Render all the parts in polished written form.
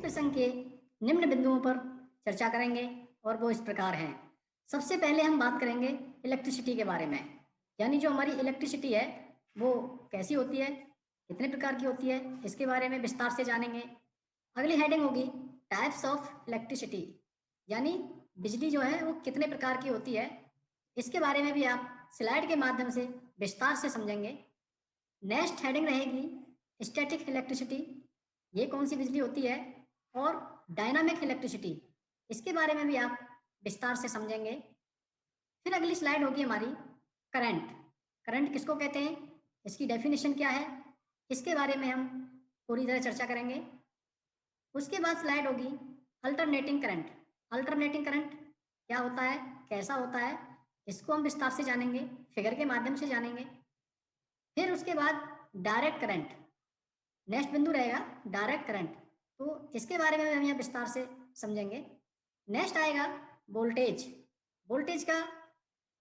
प्रसंग के निम्न बिंदुओं पर चर्चा करेंगे और वो इस प्रकार हैं। सबसे पहले हम बात करेंगे इलेक्ट्रिसिटी के बारे में, यानी जो हमारी इलेक्ट्रिसिटी है वो कैसी होती है, कितने प्रकार की होती है, इसके बारे में विस्तार से जानेंगे। अगली हेडिंग होगी टाइप्स ऑफ इलेक्ट्रिसिटी, यानी बिजली जो है वो कितने प्रकार की होती है, इसके बारे में भी आप स्लाइड के माध्यम से विस्तार से समझेंगे। नेक्स्ट हेडिंग रहेगी स्टैटिक इलेक्ट्रिसिटी, ये कौन सी बिजली होती है, और डायनामिक इलेक्ट्रिसिटी, इसके बारे में भी आप विस्तार से समझेंगे। फिर अगली स्लाइड होगी हमारी करंट। करंट किसको कहते हैं, इसकी डेफिनेशन क्या है, इसके बारे में हम पूरी तरह चर्चा करेंगे। उसके बाद स्लाइड होगी अल्टरनेटिंग करंट। अल्टरनेटिंग करंट क्या होता है, कैसा होता है, इसको हम विस्तार से जानेंगे, फिगर के माध्यम से जानेंगे। फिर उसके बाद डायरेक्ट करंट, नेक्स्ट बिंदु रहेगा डायरेक्ट करंट, तो इसके बारे में हम यहाँ विस्तार से समझेंगे। नेक्स्ट आएगा वोल्टेज। वोल्टेज का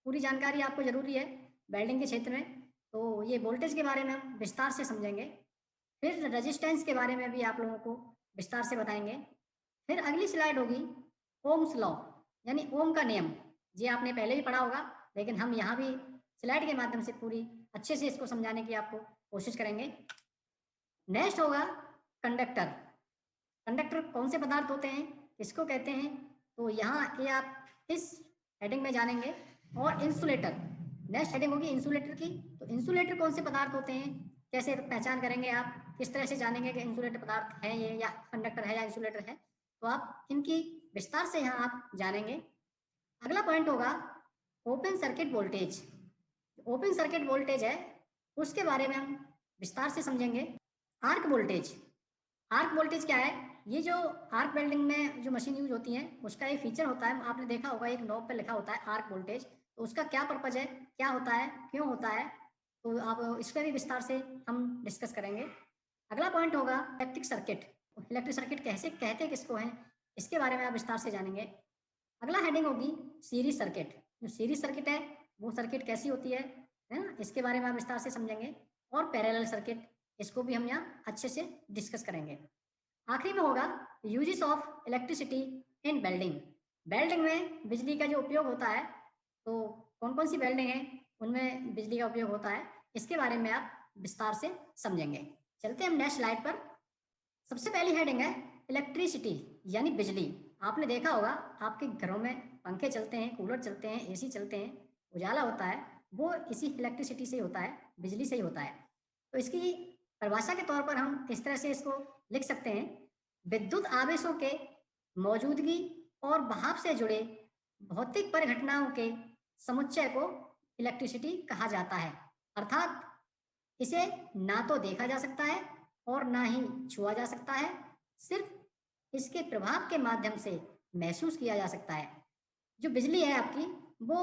पूरी जानकारी आपको जरूरी है वेल्डिंग के क्षेत्र में, तो ये वोल्टेज के बारे में हम विस्तार से समझेंगे। फिर रेजिस्टेंस के बारे में भी आप लोगों को विस्तार से बताएंगे। फिर अगली स्लाइड होगी ओम्स लॉ, यानी ओम का नियम। ये आपने पहले भी पढ़ा होगा, लेकिन हम यहाँ भी स्लाइड के माध्यम से पूरी अच्छे से इसको समझाने की आपको कोशिश करेंगे। नेक्स्ट होगा कंडक्टर। कंडक्टर कौन से पदार्थ होते हैं, किसको कहते हैं, तो यहाँ ये आप इस हेडिंग में जानेंगे। और इंसुलेटर, नेक्स्ट हेडिंग होगी इंसुलेटर की। तो इंसुलेटर कौन से पदार्थ होते हैं, कैसे पहचान करेंगे आप, किस तरह से जानेंगे कि इंसुलेटर पदार्थ है ये, या कंडक्टर है या इंसुलेटर है, तो आप इनकी विस्तार से यहाँ आप जानेंगे। अगला पॉइंट होगा open circuit voltage. Open circuit voltage है उसके बारे में हम विस्तार से समझेंगे। आर्क वोल्टेज, आर्क वोल्टेज क्या है, ये जो आर्क वेल्डिंग में जो मशीन यूज होती है उसका एक फीचर होता है, आपने देखा होगा एक नॉब पे लिखा होता है आर्क वोल्टेज, तो उसका क्या पर्पज है, क्या होता है, क्यों होता है, तो आप इस पर भी विस्तार से हम डिस्कस करेंगे। अगला पॉइंट होगा इलेक्ट्रिक सर्किट। इलेक्ट्रिक सर्किट कैसे कहते किसको हैं, इसके बारे में आप विस्तार से जानेंगे। अगला हेडिंग होगी सीरीज सर्किट। जो सीरीज सर्किट है वो सर्किट कैसी होती है ना, इसके बारे में आप विस्तार से समझेंगे। और पैरेलल सर्किट, इसको भी हम यहाँ अच्छे से डिस्कस करेंगे। आखिरी में होगा uses of electricity in welding. Welding में बिजली का जो उपयोग होता है, तो कौन कौन सी वेल्डिंग है उनमें बिजली का उपयोग होता है, इसके बारे में आप विस्तार से समझेंगे। चलते हैं हम नेक्स्ट स्लाइड पर। सबसे पहली हेडिंग है इलेक्ट्रिसिटी, यानी बिजली। आपने देखा होगा आपके घरों में पंखे चलते हैं, कूलर चलते हैं, एसी चलते हैं, उजाला होता है, वो इसी इलेक्ट्रिसिटी से ही होता है, बिजली से ही होता है। तो इसकी परिभाषा के तौर पर हम इस तरह से इसको लिख सकते हैं, विद्युत आवेशों के मौजूदगी और बहाव से जुड़े भौतिक परिघटनाओं के समुच्चय को इलेक्ट्रिसिटी कहा जाता है। अर्थात इसे ना तो देखा जा सकता है और ना ही छुआ जा सकता है, सिर्फ इसके प्रभाव के माध्यम से महसूस किया जा सकता है। जो बिजली है आपकी, वो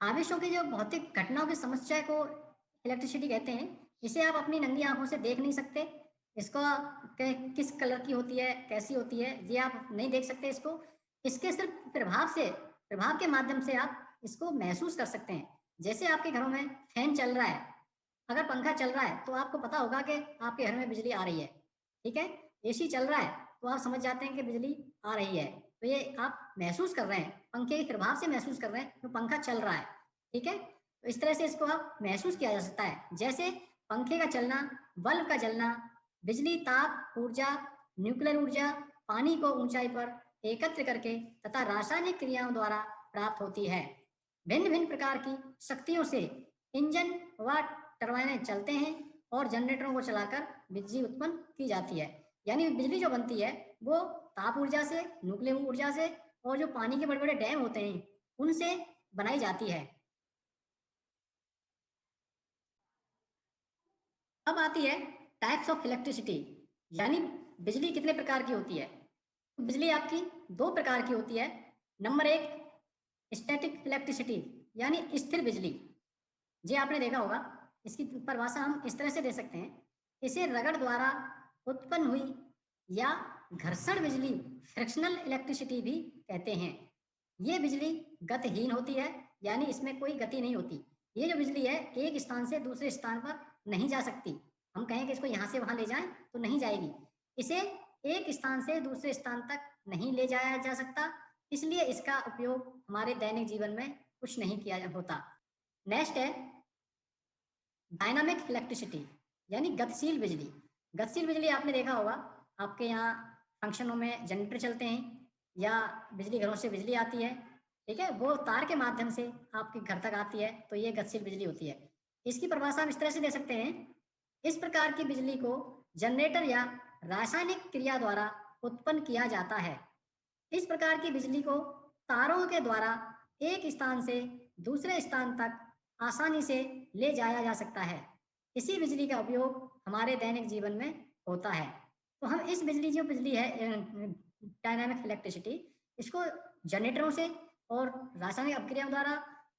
आवेशों के जो भौतिक घटनाओं के समुच्चय को इलेक्ट्रिसिटी कहते हैं। इसे आप अपनी नंगी आंखों से देख नहीं सकते, इसको किस कलर की होती है, कैसी होती है, ये आप नहीं देख सकते इसको। इसके सिर्फ प्रभाव के माध्यम से आप इसको महसूस कर सकते हैं। जैसे आपके घरों में फैन चल रहा है, अगर पंखा चल रहा है तो आपको पता होगा कि आपके घर में बिजली आ रही है, ठीक है। एसी चल रहा है तो आप समझ जाते हैं कि बिजली आ रही है, तो ये आप महसूस कर रहे हैं, पंखे के प्रभाव से महसूस कर रहे हैं, तो पंखा चल रहा है, ठीक है। तो इस तरह से इसको आप महसूस किया जा सकता है। जैसे पंखे का चलना, बल्ब का जलना, बिजली ताप ऊर्जा, न्यूक्लियर ऊर्जा पानी को ऊंचाई पर एकत्र करके तथा रासायनिक क्रियाओं द्वारा प्राप्त होती है। भिन्न भिन्न प्रकार की शक्तियों से इंजन व टरबाइनें चलते हैं और जनरेटरों को चलाकर बिजली उत्पन्न की जाती है। यानी बिजली जो बनती है वो ताप ऊर्जा से, न्यूक्लियर ऊर्जा से, और जो पानी के बड़े बड़े डैम होते हैं उनसे बनाई जाती है। अब आती है टाइप्स ऑफ इलेक्ट्रिसिटी, यानी बिजली कितने प्रकार की होती है। तो बिजली आपकी दो प्रकार की होती है। नंबर एक स्टैटिक इलेक्ट्रिसिटी, यानी स्थिर बिजली। ये आपने देखा होगा, इसकी परिभाषा हम इस तरह से दे सकते हैं, इसे रगड़ द्वारा उत्पन्न हुई या घर्षण बिजली फ्रिक्शनल इलेक्ट्रिसिटी भी कहते हैं। ये बिजली गतिहीन होती है, यानी इसमें कोई गति नहीं होती। ये जो बिजली है एक स्थान से दूसरे स्थान पर नहीं जा सकती। हम कहें कि इसको यहाँ से वहाँ ले जाएं तो नहीं जाएगी। इसे एक स्थान से दूसरे स्थान तक नहीं ले जाया जा सकता, इसलिए इसका उपयोग हमारे दैनिक जीवन में कुछ नहीं किया होता। नेक्स्ट है डायनामिक इलेक्ट्रिसिटी, यानी गतिशील बिजली। गतिशील बिजली आपने देखा होगा, आपके यहाँ फंक्शनों में जनरेटर चलते हैं या बिजली घरों से बिजली आती है, ठीक है, वो तार के माध्यम से आपके घर तक आती है, तो ये गतिशील बिजली होती है। इसकी परिभाषा हम इस तरह से दे सकते हैं, इस प्रकार की बिजली को जनरेटर या रासायनिक क्रिया द्वारा उत्पन्न किया जाता है। इस प्रकार की बिजली को तारों के द्वारा एक स्थान से दूसरे स्थान तक आसानी से ले जाया जा सकता है। इसी बिजली का उपयोग हमारे दैनिक जीवन में होता है। तो हम इस बिजली जो बिजली है डायनामिक इलेक्ट्रिसिटी, इसको जनरेटरों से और रासायनिक अपक्रियाओं द्वारा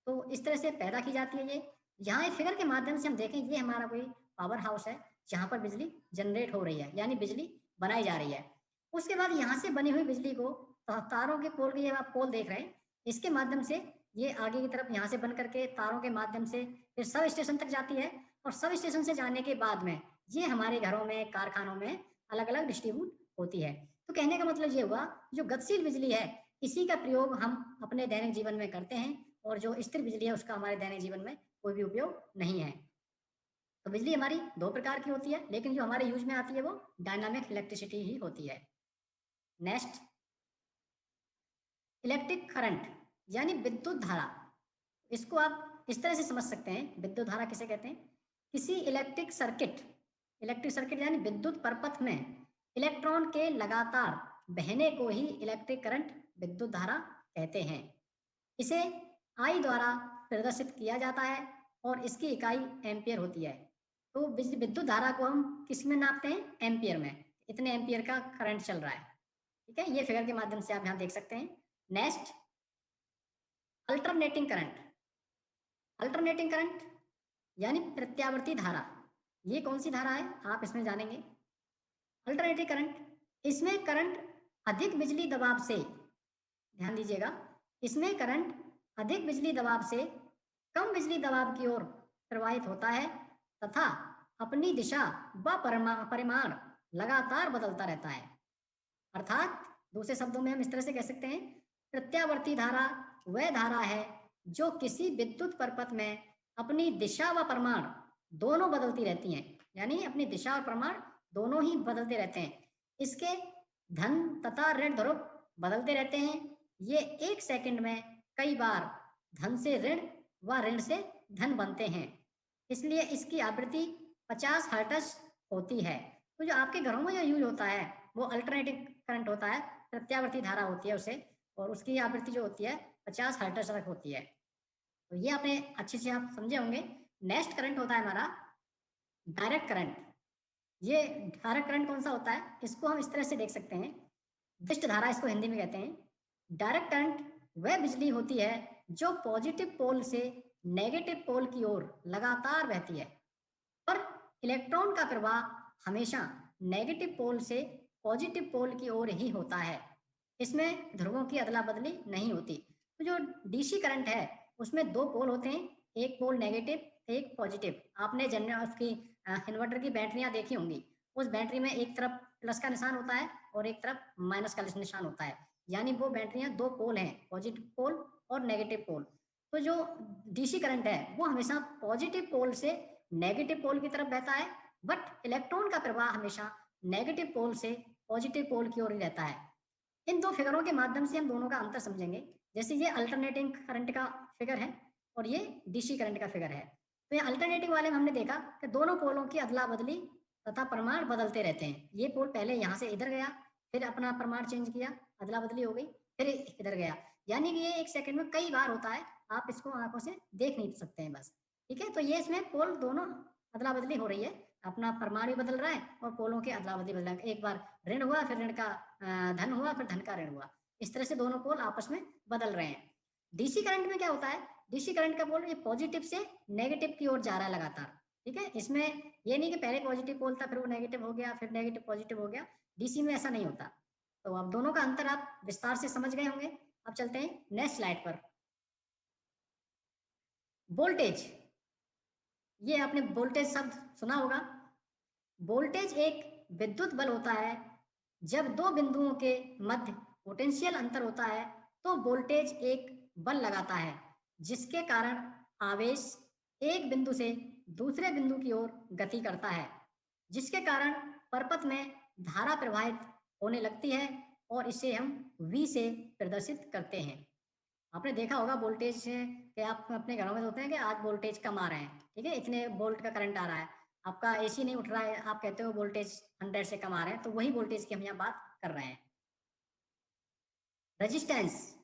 तो इस तरह से पैदा की जाती है। ये यहाँ एक फिगर के माध्यम से हम देखें, ये हमारा कोई पावर हाउस है जहाँ पर बिजली जनरेट हो रही है, यानी बिजली बनाई जा रही है। उसके बाद यहाँ से बनी हुई बिजली को तारों के पोल के, ये आप पोल देख रहे हैं, इसके माध्यम से ये आगे की तरफ यहाँ से बन करके तारों के माध्यम से फिर सब स्टेशन तक जाती है, और सब स्टेशन से जाने के बाद में ये हमारे घरों में, कारखानों में अलग अलग डिस्ट्रीब्यूट होती है। तो कहने का मतलब ये हुआ, जो गतिशील बिजली है इसी का प्रयोग हम अपने दैनिक जीवन में करते हैं, और जो स्थिर बिजली है उसका हमारे दैनिक जीवन में कोई भी उपयोग नहीं है। तो बिजली हमारी दो प्रकार की होती है, लेकिन जो हमारे यूज में आती है वो डायनामिक इलेक्ट्रिसिटी ही होती है। नेक्स्ट, इलेक्ट्रिक करंट यानी विद्युत धारा। इसको आप इस तरह से समझ सकते हैं, विद्युत धारा किसे कहते हैं? किसी इलेक्ट्रिक सर्किट यानी विद्युत परपथ में इलेक्ट्रॉन के लगातार बहने को ही इलेक्ट्रिक करंट, विद्युत धारा कहते हैं। इसे आई द्वारा प्रदर्शित किया जाता है और इसकी इकाई एम्पियर होती है। तो विद्युत धारा को हम किस में नापते हैं? एम्पियर में। इतने एम्पियर का करंट चल रहा है, ठीक है, ये फिगर के माध्यम से आप यहाँ देख सकते हैं। Next, alternating current. Alternating current यानी प्रत्यावर्ती धारा। ये कौन सी धारा है आप इसमें जानेंगे। अल्टरनेटिंग करंट, इसमें करंट अधिक बिजली दबाव से, ध्यान दीजिएगा, इसमें करंट अधिक बिजली दबाव से कम बिजली दबाव की ओर प्रवाहित होता है तथा अपनी दिशा व परिमाण लगातार बदलता रहता है। अर्थात दूसरे शब्दों में हम इस तरह से कह सकते हैं, प्रत्यावर्ती धारा वह धारा है जो किसी विद्युत परपथ में अपनी दिशा व परिमाण दोनों बदलती रहती हैं, यानी अपनी दिशा और परिमाण दोनों ही बदलते रहते हैं। इसके धन तथा ऋण ध्रुव बदलते रहते हैं। ये एक सेकंड में कई बार धन से ऋण व ऋण से धन बनते हैं, इसलिए इसकी आवृत्ति 50 हर्ट्ज होती है। तो जो आपके घरों में जो यूज होता है वो अल्टरनेटिंग करंट होता है, प्रत्यावर्ती धारा होती है उसे, और उसकी आवृत्ति जो होती है 50 हर्ट्ज तक होती है। तो ये आपने अच्छे से आप समझे होंगे। नेक्स्ट करंट होता है हमारा डायरेक्ट करंट। ये डायरेक्ट करंट कौन सा होता है? इसको हम इस तरह से देख सकते हैं, दिष्ट धारा इसको हिंदी में कहते हैं। डायरेक्ट करंट वह बिजली होती है जो पॉजिटिव पोल से नेगेटिव पोल की ओर लगातार बहती है, पर इलेक्ट्रॉन का प्रवाह हमेशा नेगेटिव पोल से पॉजिटिव पोल की ओर ही होता है। इसमें ध्रुवों की अदला बदली नहीं होती। तो जो डीसी करंट है उसमें दो पोल होते हैं, एक पोल नेगेटिव, एक पॉजिटिव। आपने उसकी इन्वर्टर की बैटरियां देखी होंगी, उस बैटरी में एक तरफ प्लस का निशान होता है और एक तरफ माइनस का निशान होता है, यानी वो बैटरियां दो पोल हैं, पॉजिटिव पोल और नेगेटिव पोल। तो जो डीसी करंट है वो हमेशा पॉजिटिव पोल से नेगेटिव पोल की तरफ बहता है, बट इलेक्ट्रॉन का प्रवाह हमेशा नेगेटिव पोल से पॉजिटिव पोल की ओर ही रहता है। इन दो फिगरों के माध्यम से हम दोनों का अंतर समझेंगे। जैसे ये अल्टरनेटिंग करंट का फिगर है और ये डीसी करंट का फिगर है। तो ये अल्टरनेटिंग वाले में हमने देखा कि दोनों पोलों की अदला बदली तथा परिमाण बदलते रहते हैं। ये पोल पहले यहाँ से इधर गया, फिर अपना परिमाण चेंज किया, अदला बदली हो गई, फिर इधर गया, यानी कि ये एक सेकंड में कई बार होता है। आप इसको आंखों से देख नहीं सकते हैं बस, ठीक है। तो ये इसमें पोल दोनों अदला बदली हो रही है, अपना परिमाण भी बदल रहा है और पोलों की अदला बदली बदल रहा है। एक बार ऋण हुआ, फिर ऋण का धन हुआ, फिर धन का ऋण हुआ, इस तरह से दोनों पोल आपस में बदल रहे हैं। डीसी करंट में क्या होता है? डीसी करंट का पोल ये पॉजिटिव से नेगेटिव की ओर जा रहा है लगातार, ठीक है। इसमें ये नहीं कि पहले पॉजिटिव पोल था फिर वो नेगेटिव हो गया, फिर नेगेटिव पॉजिटिव हो गया। डीसी में ऐसा नहीं होता। तो अब दोनों का अंतर आप विस्तार से समझ गए होंगे। अब चलते हैं नेक्स्ट स्लाइड पर। वोल्टेज, ये आपने वोल्टेज शब्द सुना होगा। वोल्टेज एक विद्युत बल होता है जब दो बिंदुओं के मध्य पोटेंशियल अंतर होता है तो वोल्टेज एक बल लगाता है, जिसके कारण आवेश एक बिंदु से दूसरे बिंदु की ओर गति करता है, जिसके कारण परपथ में धारा प्रवाहित होने लगती है और इसे हम V से प्रदर्शित करते हैं। आपने देखा होगा वोल्टेज के आप अपने घरों में होते हैं कि आज वोल्टेज कम आ रहे हैं, ठीक है, इतने वोल्ट का करंट आ रहा है, आपका एसी नहीं उठ रहा है, आप कहते हो वोल्टेज 100 से कम आ रहे हैं, तो वही वोल्टेज की हम यहाँ बात कर रहे हैं। रेजिस्टेंस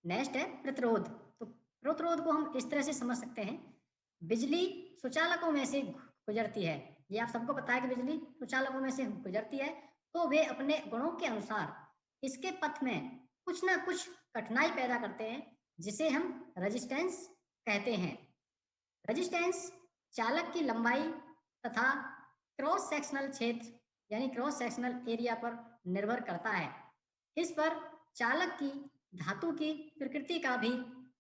नेक्स्ट है प्रतिरोध। तो प्रतिरोध को हम इस तरह से समझ सकते हैं, बिजली सुचालकों में से गुजरती है, ये आप सबको पता है कि बिजली सुचालकों में से गुजरती है, तो वे अपने गुणों के अनुसार इसके पथ में कुछ ना कुछ कठिनाई पैदा करते हैं, जिसे हम रेजिस्टेंस कहते हैं। रेजिस्टेंस चालक की लंबाई तथा क्रॉस सेक्शनल क्षेत्र यानी क्रॉस सेक्शनल एरिया पर निर्भर करता है। इस पर चालक की धातु की प्रकृति का भी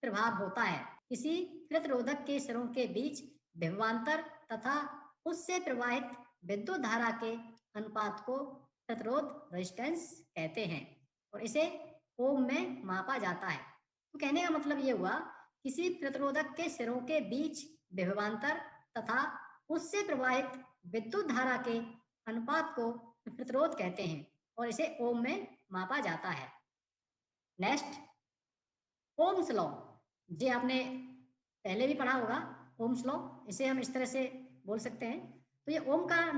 प्रभाव होता है। किसी प्रतिरोधक के सिरों के बीच विभवांतर तथा उससे प्रवाहित विद्युत धारा के अनुपात को प्रतिरोध रेजिस्टेंस कहते हैं और इसे ओम में मापा जाता है। तो कहने का मतलब ये हुआ, किसी प्रतिरोधक के सिरों के बीच विभवांतर तथा उससे प्रवाहित विद्युत धारा के अनुपात को प्रतिरोध कहते हैं और इसे ओम में मापा जाता है। नेक्स्ट, ओम्स लॉ, ये आपने पहले भी पढ़ा होगा, ओम्स लॉ, इसे हम इस तरह से बोल सकते हैं। तो ये ओम का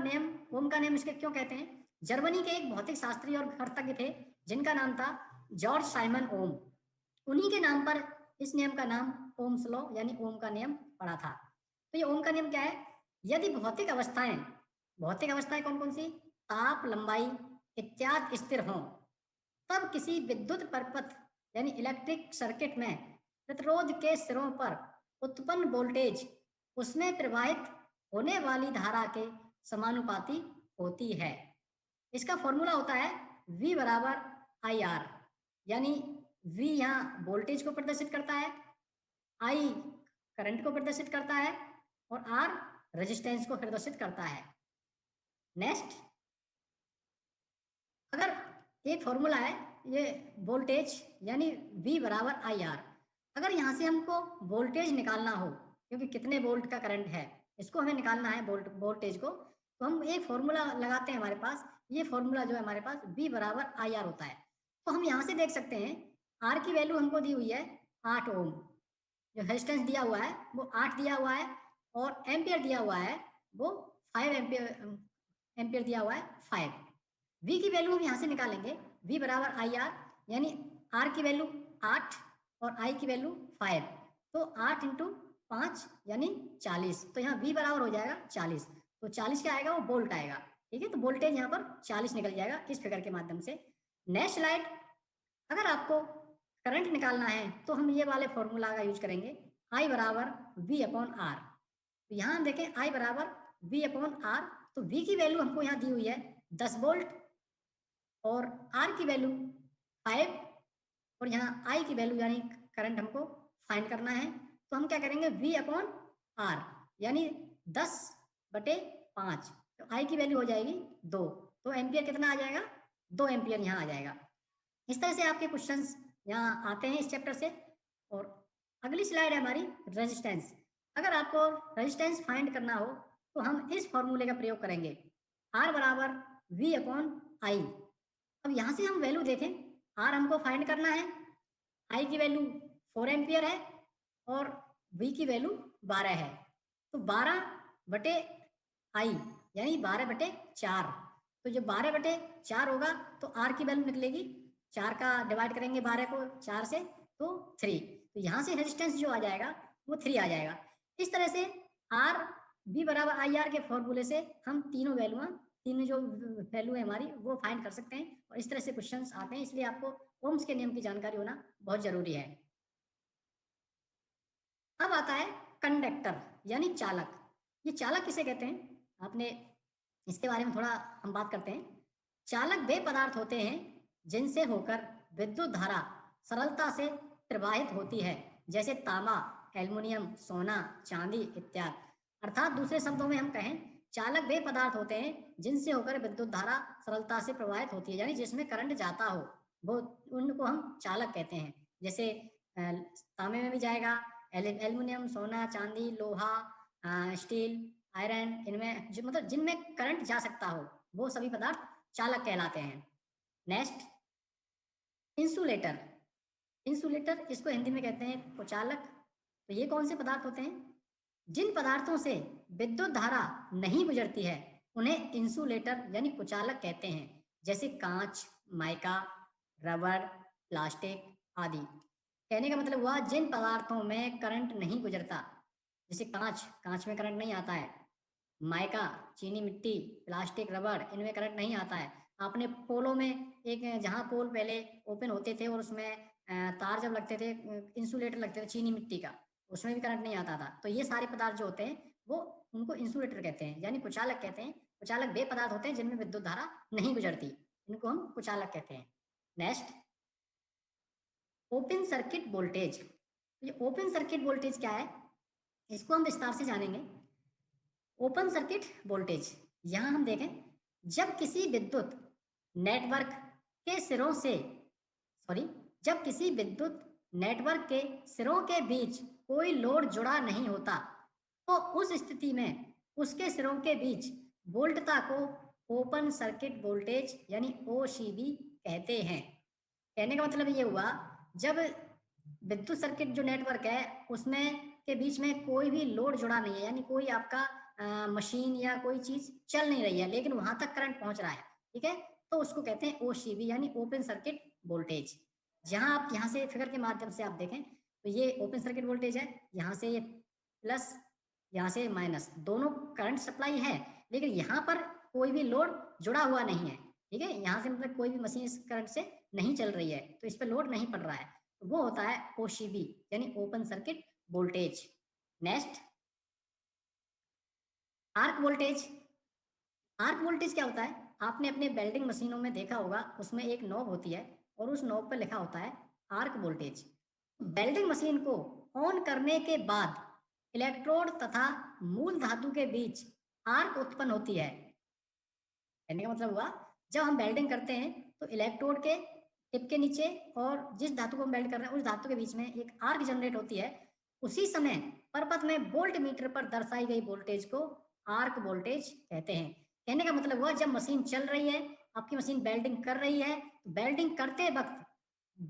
नेम इसके क्यों कहते हैं? जर्मनी के एक भौतिक शास्त्री और गणितज्ञ थे जिनका नाम था जॉर्ज साइमन ओम। उन्हीं के नाम पर इस नियम का नाम ओम्स लॉ यानी ओम का नियम पड़ा था। तो ये ओम का नियम क्या है? यदि भौतिक अवस्थाएं कौन कौन सी? ताप, लंबाई इत्यादि स्थिर हों, तब किसी विद्युत परपथ यानी इलेक्ट्रिक सर्किट में प्रतिरोध के सिरों पर उत्पन्न वोल्टेज उसमें प्रवाहित होने वाली धारा के समानुपाती होती है। इसका फॉर्मूला होता है V बराबर IR, यानी V यहाँ वोल्टेज को प्रदर्शित करता है, I करंट को प्रदर्शित करता है और R रेजिस्टेंस को प्रदर्शित करता है। नेक्स्ट, अगर एक फॉर्मूला है ये वोल्टेज यानी V बराबर IR, अगर यहाँ से हमको वोल्टेज निकालना हो, क्योंकि कितने वोल्ट का करंट है इसको हमें निकालना है वोल्टेज को, तो हम एक फॉर्मूला लगाते हैं हमारे पास, ये फॉर्मूला जो है हमारे पास V बराबर IR होता है। तो हम यहाँ से देख सकते हैं R की वैल्यू हमको दी हुई है 8 ओम, जो रेजिस्टेंस दिया हुआ है वो 8 दिया हुआ है और एम्पियर दिया हुआ है वो 5 एम्पियर दिया हुआ है 5। V की वैल्यू हम यहाँ से निकालेंगे, V बराबर IR, यानी R की वैल्यू 8 और I की वैल्यू 5, तो 8 इंटू 5 यानी 40, तो यहाँ V बराबर हो जाएगा 40, तो 40 क्या आएगा? वो वोल्ट आएगा, ठीक है। तो वोल्टेज यहाँ पर 40 निकल जाएगा इस फिगर के माध्यम से। नेक्स्ट स्लाइड, अगर आपको करंट निकालना है तो हम ये वाले फॉर्मूला का यूज करेंगे, I बराबर V अपॉन R। तो यहाँ देखें I बराबर V अपॉन R, तो V की वैल्यू हमको यहाँ दी हुई है 10 वोल्ट और R की वैल्यू 5 और यहाँ I की वैल्यू यानी करंट हमको फाइंड करना है। तो हम क्या करेंगे? V अपॉन R यानी 10/5, तो I की वैल्यू हो जाएगी 2, तो एम्पियर कितना आ जाएगा? 2 एम्पियर यहाँ आ जाएगा। इस तरह से आपके क्वेश्चंस यहाँ आते हैं इस चैप्टर से। और अगली स्लाइड है हमारी रेजिस्टेंस। अगर आपको रेजिस्टेंस फाइंड करना हो तो हम इस फॉर्मूले का प्रयोग करेंगे, R बराबर V अपॉन I। अब यहाँ से हम वैल्यू देखें, R हमको फाइंड करना है, I की वैल्यू 4 एम्पियर है और V की वैल्यू 12 है, तो 12/I यानी 12/4, तो जो 12/4 होगा तो R की वैल्यू निकलेगी, 4 का डिवाइड करेंगे 12 को 4 से तो 3, तो यहाँ से रेजिस्टेंस जो आ जाएगा वो 3 आ जाएगा। इस तरह से R V बराबर IR के फॉर्मूले से हम तीनों जो वैल्यू है हमारी वो फाइंड कर सकते हैं और इस तरह से क्वेश्चंस आते हैं, इसलिए आपको ओम्स के नियम की जानकारी होना बहुत जरूरी है। अब आता है कंडक्टर यानी चालक। ये चालक किसे कहते हैं? आपने इसके बारे में थोड़ा हम बात करते हैं। चालक वे पदार्थ होते हैं जिनसे होकर विद्युत धारा सरलता से प्रवाहित होती है, जैसे तांबा, एल्युमिनियम, सोना, चांदी इत्यादि। अर्थात दूसरे शब्दों में हम कहें चालक वे पदार्थ होते हैं जिनसे होकर विद्युत धारा सरलता से प्रवाहित होती है, यानी जिसमें करंट जाता हो, वो उनको हम चालक कहते हैं। जैसे तांबे में भी जाएगा, एल्युमिनियम, सोना, चांदी, लोहा, स्टील, आयरन, इनमें मतलब जिनमें करंट जा सकता हो, वो सभी पदार्थ चालक कहलाते हैं। Next, insulator. इंसुलेटर इसको हिंदी में कहते हैं कुचालक। तो ये कौन से पदार्थ होते हैं? जिन पदार्थों से विद्युत धारा नहीं गुजरती है उन्हें इंसुलेटर यानी कुचालक कहते हैं। जैसे कांच, माइका, रबर, प्लास्टिक आदि। कहने का मतलब हुआ जिन पदार्थों में करंट नहीं गुजरता, जैसे कांच, कांच में करंट नहीं आता है, माइका, चीनी मिट्टी, प्लास्टिक, रबर, इनमें करंट नहीं आता है। आपने पोलों में एक जहाँ पोल पहले ओपन होते थे और उसमें तार जब लगते थे, इंसुलेटर लगते थे चीनी मिट्टी का, उसमें भी करंट नहीं आता था। तो ये सारे पदार्थ जो होते हैं वो उनको इंसुलेटर कहते हैं, यानी कुचालक कहते हैं। कुचालक वे पदार्थ होते हैं जिनमें विद्युत धारा नहीं गुजरती, इनको हम कुचालक कहते हैं। Next, open circuit voltage. ये ओपन सर्किट वोल्टेज क्या है, इसको हम विस्तार से जानेंगे। ओपन सर्किट वोल्टेज, यहां हम देखें, जब किसी विद्युत नेटवर्क के सिरों से जब किसी विद्युत नेटवर्क के सिरों के बीच कोई लोड जुड़ा नहीं होता, तो उस स्थिति में उसके सिरों के बीच वोल्टता को ओपन सर्किट वोल्टेज यानी ओसीबी कहते हैं। कहने का मतलब ये हुआ, जब विद्युत सर्किट जो नेटवर्क है उसमें के बीच में कोई भी लोड जुड़ा नहीं है, यानी कोई आपका मशीन या कोई चीज चल नहीं रही है लेकिन वहां तक करंट पहुंच रहा है, ठीक है, तो उसको कहते हैं ओसीबी यानी ओपन सर्किट वोल्टेज। जहां आप यहाँ से फिगर के माध्यम से आप देखें तो ये ओपन सर्किट वोल्टेज है, यहाँ से ये प्लस, यहाँ से माइनस, दोनों करंट सप्लाई है लेकिन यहाँ पर कोई भी लोड जुड़ा हुआ नहीं है, ठीक है, यहाँ से मतलब कोई भी मशीन इस करंट से नहीं चल रही है तो इस पर लोड नहीं पड़ रहा है, तो वो होता है ओसीबी यानी open circuit voltage. Next, arc voltage. Arc voltage क्या होता है, आपने अपने वेल्डिंग मशीनों में देखा होगा, उसमें एक नॉब होती है और उस नॉब पर लिखा होता है आर्क वोल्टेज। वेल्डिंग मशीन को ऑन करने के बाद इलेक्ट्रोड तथा मूल धातु के बीच आर्क उत्पन्न होती है। कहने का मतलब हुआ, जब हम वेल्डिंग करते हैं तो इलेक्ट्रोड के टिप के नीचे और जिस धातु को हम वेल्ड कर रहे हैं उस धातु के बीच में एक आर्क जनरेट होती है। उसी समय परपथ में वोल्ट मीटर पर दर्शाई गई वोल्टेज को आर्क वोल्टेज कहते हैं। कहने का मतलब हुआ, जब मशीन चल रही है, आपकी मशीन वेल्डिंग कर रही है, तो वेल्डिंग करते वक्त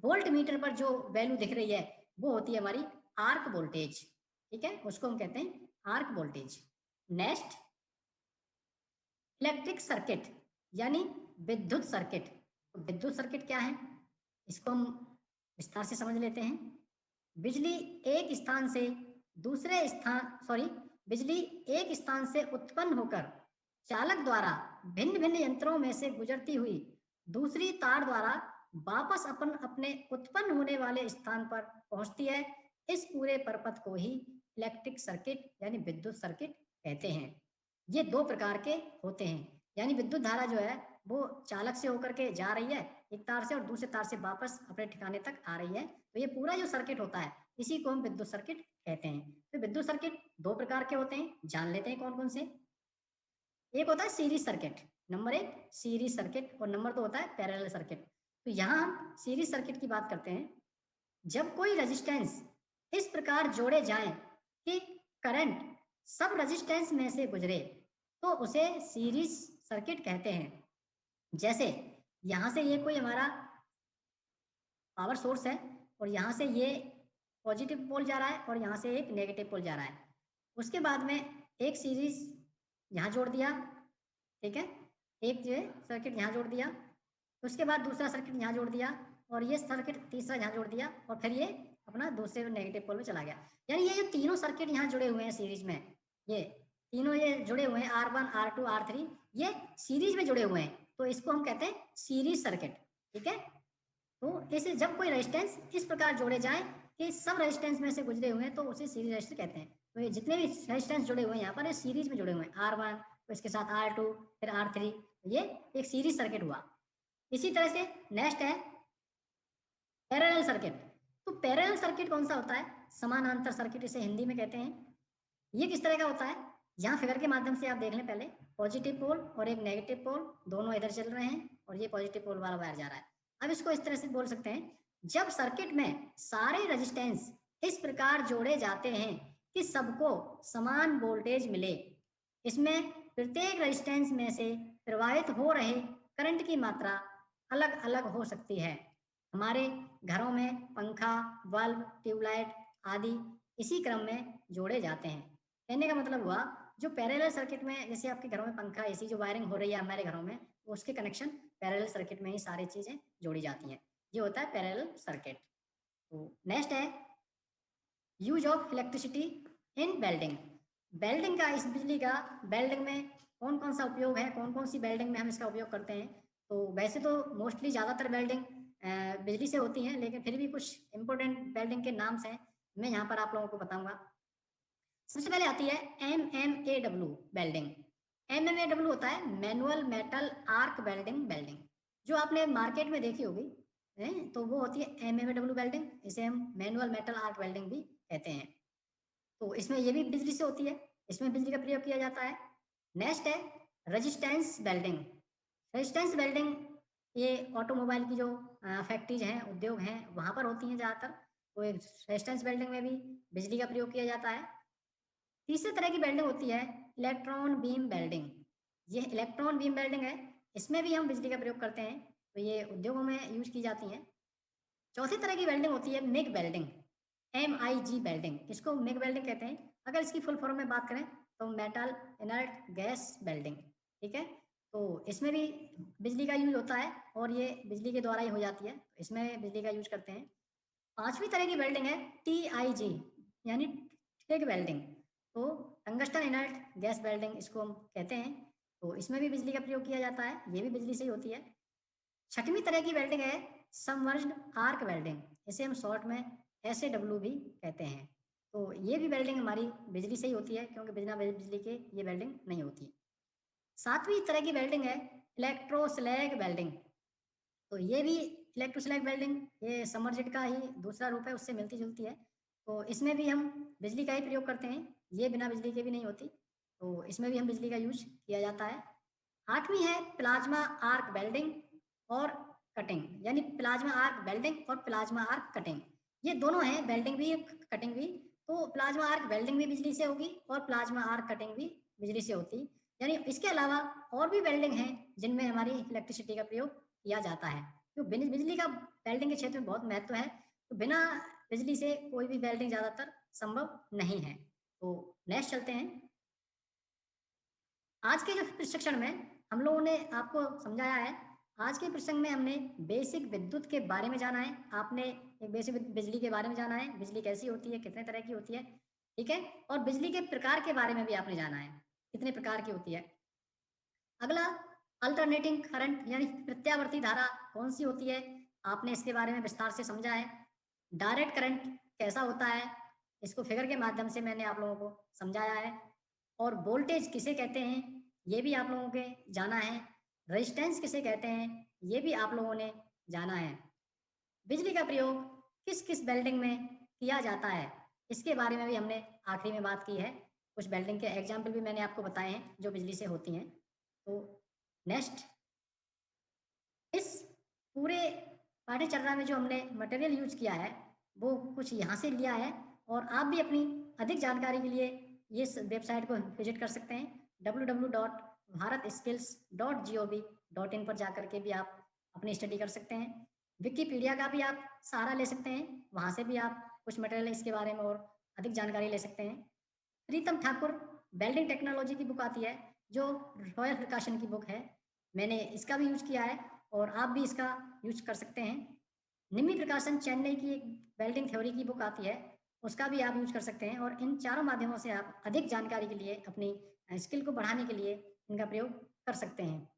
वोल्ट मीटर पर जो वैल्यू दिख रही है वो होती है हमारी आर्क वोल्टेज, ठीक है, उसको हम कहते हैं arc voltage. Next, electric circuit यानी विद्युत सर्किट। तो विद्युत सर्किट क्या है, इसको हम विस्तार से समझ लेते हैं। बिजली एक स्थान से दूसरे स्थान बिजली एक स्थान से उत्पन्न होकर चालक द्वारा भिन्न भिन्न यंत्रों में से गुजरती हुई दूसरी तार द्वारा वापस अपने उत्पन्न होने वाले स्थान पर पहुंचती है। इस पूरे परपथ को ही इलेक्ट्रिक सर्किट यानी विद्युत सर्किट कहते हैं। ये दो प्रकार के होते हैं, यानी विद्युत धारा जो है वो चालक से होकर के जा रही है एक तार से और दूसरे तार से वापस अपने ठिकाने तक आ रही है, तो ये पूरा जो सर्किट होता है इसी को हम विद्युत सर्किट कहते हैं। तो विद्युत सर्किट दो प्रकार के होते हैं, जान लेते हैं कौन कौन से। एक होता है सीरीज सर्किट, नंबर एक सीरीज सर्किट, और नंबर दो होता है पैरेलल सर्किट। तो यहाँ हम सीरीज सर्किट की बात करते हैं। जब कोई रेजिस्टेंस इस प्रकार जोड़े जाएं कि करंट सब रेजिस्टेंस में से गुजरे तो उसे सीरीज सर्किट कहते हैं। जैसे यहाँ से ये कोई हमारा पावर सोर्स है और यहाँ से ये पॉजिटिव पोल जा रहा है और यहाँ से एक नेगेटिव पोल जा रहा है, उसके बाद में एक सीरीज यहाँ जोड़ दिया, ठीक है, एक जो है सर्किट यहाँ जोड़ दिया, उसके बाद दूसरा सर्किट यहाँ जोड़ दिया और ये सर्किट तीसरा यहाँ जोड़ दिया और फिर ये अपना दूसरे नेगेटिव पोल में चला गया। यानी ये जो तीनों सर्किट यहाँ जुड़े हुए हैं सीरीज में, ये तीनों ये जुड़े हुए हैं R1, R2, R3, ये सीरीज में जुड़े हुए हैं, तो इसको हम कहते हैं सीरीज सर्किट, ठीक है। तो इसे जब कोई रेजिस्टेंस इस प्रकार जोड़े जाए कि सब रेजिस्टेंस में से गुजरे हुए हैं तो उसे सीरीज रेजिस्टर कहते हैं। तो ये जितने भी रेजिस्टेंस जुड़े हुए हैं यहाँ पर ये सीरीज में जुड़े हुए हैं, R1 तो इसके साथ R2 फिर R3, ये एक सीरीज सर्किट हुआ। इसी तरह से नेक्स्ट है पैरेलल सर्किट। तो पैरेलल सर्किट कौन सा होता है, समानांतर सर्किट इसे हिंदी में कहते हैं। ये किस तरह का होता है, यहाँ फिगर के माध्यम से आप देख लें, पहले पॉजिटिव पोल और एक नेगेटिव पोल दोनों इधर चल रहे हैं और ये पॉजिटिव पोल वाला वायर जा रहा है। अब इसको इस तरह से बोल सकते हैं, जब सर्किट में सारे रेजिस्टेंस इस प्रकार जोड़े जाते हैं कि सबको समान वोल्टेज मिले, इसमें प्रत्येक रेजिस्टेंस में से प्रवाहित हो रहे करंट की मात्रा अलग अलग हो सकती है। हमारे घरों में पंखा, बल्ब, ट्यूबलाइट आदि इसी क्रम में जोड़े जाते हैं। कहने का मतलब हुआ, जो पैरेलल सर्किट में, जैसे आपके घरों में पंखा, एसी जो वायरिंग हो रही है हमारे घरों में, उसके कनेक्शन पैरेलल सर्किट में ही सारी चीजें जोड़ी जाती हैं। ये होता है पैरेलल सर्किट। तो नेक्स्ट है use of electricity in welding. Welding का, इस बिजली का वेल्डिंग में कौन कौन सा उपयोग है, कौन कौन सी वेल्डिंग में हम इसका उपयोग करते हैं। तो वैसे तो मोस्टली ज़्यादातर वेल्डिंग बिजली से होती हैं, लेकिन फिर भी कुछ इंपॉर्टेंट वेल्डिंग के नाम्स हैं, मैं यहाँ पर आप लोगों को बताऊंगा। सबसे पहले आती है MMAW वेल्डिंग। MMAW होता है manual metal arc welding. Welding जो आपने मार्केट में देखी होगी, तो वो होती है MMAW वेल्डिंग। इसे हम मैनुअल मेटल आर्क वेल्डिंग भी कहते हैं। तो इसमें ये भी बिजली से होती है, इसमें बिजली का प्रयोग किया जाता है। नेक्स्ट है रेजिस्टेंस वेल्डिंग। रेजिस्टेंस वेल्डिंग ये ऑटोमोबाइल की जो फैक्ट्रीज हैं, उद्योग हैं, वहाँ पर होती हैं ज़्यादातर। तो रेजिस्टेंस वेल्डिंग में भी बिजली का प्रयोग किया जाता है। तीसरे तरह की वेल्डिंग होती है इलेक्ट्रॉन बीम वेल्डिंग। ये इलेक्ट्रॉन बीम वेल्डिंग है, इसमें भी हम बिजली का प्रयोग करते हैं, तो ये उद्योगों में यूज की जाती हैं। चौथी तरह की वेल्डिंग होती है मिग वेल्डिंग, MIG वेल्डिंग। इसको मिग वेल्डिंग कहते हैं। अगर इसकी फुल फॉर्म में बात करें तो मेटल इनर्ट गैस वेल्डिंग। ठीक है, तो इसमें भी बिजली का यूज होता है और ये बिजली के द्वारा ही हो जाती है, इसमें बिजली का यूज करते हैं। पांचवी तरह की वेल्डिंग है TIG यानी टिग वेल्डिंग। तो टंगस्टन इनर्ट गैस वेल्डिंग इसको हम कहते हैं। तो इसमें भी बिजली का प्रयोग किया जाता है, ये भी बिजली से ही होती है। छठवीं तरह की वेल्डिंग है सबमर्ज्ड आर्क वेल्डिंग, इसे हम शॉर्ट में SAW भी कहते हैं। तो ये भी वेल्डिंग हमारी बिजली से ही होती है, क्योंकि बिना बिजली के ये वेल्डिंग नहीं होती। सातवीं तरह की वेल्डिंग है इलेक्ट्रोस्लैग वेल्डिंग। तो ये भी इलेक्ट्रोस्लैग वेल्डिंग, ये सबमर्ज्ड का ही दूसरा रूप है, उससे मिलती जुलती है। तो इसमें भी हम बिजली का ही प्रयोग करते हैं, ये बिना बिजली के भी नहीं होती, तो इसमें भी हम बिजली का यूज किया जाता है। आठवीं है प्लाज्मा आर्क वेल्डिंग और कटिंग, यानी प्लाज्मा आर्क वेल्डिंग और प्लाज्मा आर्क कटिंग, ये दोनों हैं, वेल्डिंग भी कटिंग भी। तो प्लाज्मा आर्क वेल्डिंग भी बिजली से होगी और प्लाज्मा आर्क कटिंग भी बिजली से होती। यानी इसके अलावा और भी वेल्डिंग हैं जिनमें हमारी इलेक्ट्रिसिटी का प्रयोग किया जाता है। तो बिजली का वेल्डिंग के क्षेत्र में बहुत महत्व है, तो बिना बिजली से कोई भी वेल्डिंग ज़्यादातर संभव नहीं है। तो नेक्स्ट चलते हैं। आज के जो प्रशिक्षण में हम लोगों ने आपको समझाया है, आज के प्रसंग में हमने बेसिक विद्युत के बारे में जाना है, आपने एक बेसिक बिजली के बारे में जाना है, बिजली कैसी होती है, कितने तरह की होती है, ठीक है, और बिजली के प्रकार के बारे में भी आपने जाना है, कितने प्रकार की होती है। अगला अल्टरनेटिंग करंट यानी प्रत्यावर्ती धारा कौन सी होती है, आपने इसके बारे में विस्तार से समझा है। डायरेक्ट करंट कैसा होता है, इसको फिगर के माध्यम से मैंने आप लोगों को समझाया है। और वोल्टेज किसे कहते हैं, ये भी आप लोगों के जाना है। रेजिस्टेंस किसे कहते हैं, ये भी आप लोगों ने जाना है। बिजली का प्रयोग किस किस वेल्डिंग में किया जाता है, इसके बारे में भी हमने आखिरी में बात की है। कुछ वेल्डिंग के एग्जाम्पल भी मैंने आपको बताए हैं जो बिजली से होती हैं। तो नेक्स्ट, इस पूरे पाठ्यचर्या में जो हमने मटेरियल यूज किया है वो कुछ यहाँ से लिया है, और आप भी अपनी अधिक जानकारी के लिए इस वेबसाइट को विजिट कर सकते हैं www.bharatskills.gov.in पर जाकर के भी आप अपनी स्टडी कर सकते हैं। विकिपीडिया का भी आप सहारा ले सकते हैं, वहाँ से भी आप कुछ मटेरियल इसके बारे में और अधिक जानकारी ले सकते हैं। प्रीतम ठाकुर वेल्डिंग टेक्नोलॉजी की बुक आती है जो रॉयल प्रकाशन की बुक है, मैंने इसका भी यूज किया है और आप भी इसका यूज कर सकते हैं। निम्मी प्रकाशन चेन्नई की एक वेल्डिंग थ्योरी की बुक आती है, उसका भी आप यूज कर सकते हैं। और इन चारों माध्यमों से आप अधिक जानकारी के लिए, अपनी स्किल को बढ़ाने के लिए इनका प्रयोग कर सकते हैं।